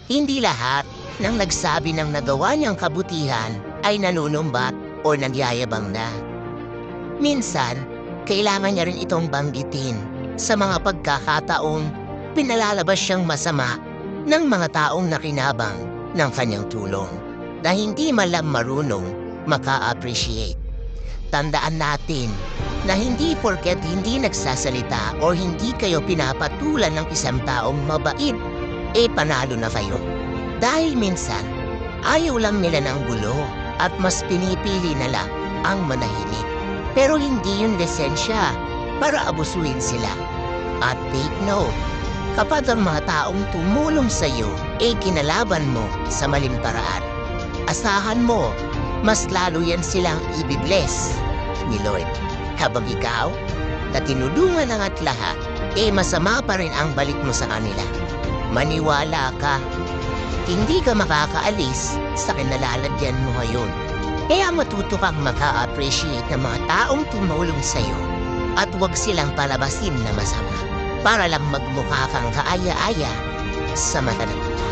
Hindi lahat ng nagsabi ng nagawa niyang kabutihan ay nanunumbat o nagyayabang na. Minsan, kailangan niya rin itong banggitin sa mga pagkakataong pinalalabas siyang masama ng mga taong nakinabang ng kanyang tulong na hindi malang marunong maka-appreciate. Tandaan natin na hindi porket hindi nagsasalita o hindi kayo pinapatulan ng isang taong mabait, panalo na kayo. Dahil minsan, ayaw lang nila ng gulo at mas pinipili na lang ang manahimik. Pero hindi yun lisensya para abusuin sila. At take note, kapag ang mga taong tumulong sa iyo kinalaban mo sa maling paraan, asahan mo, mas lalo yan silang ibibless ni Lord. Habang ikaw, na tinulungan ang at lahat, masama pa rin ang balik mo sa kanila. Maniwala ka, hindi ka makakaalis sa kinalalagyan mo ngayon. Kaya matuto kang maka-appreciate ng mga taong tumulong sa'yo at huwag silang palabasin na masama para lang magmukha kang kaaya-aya sa mata ng iba.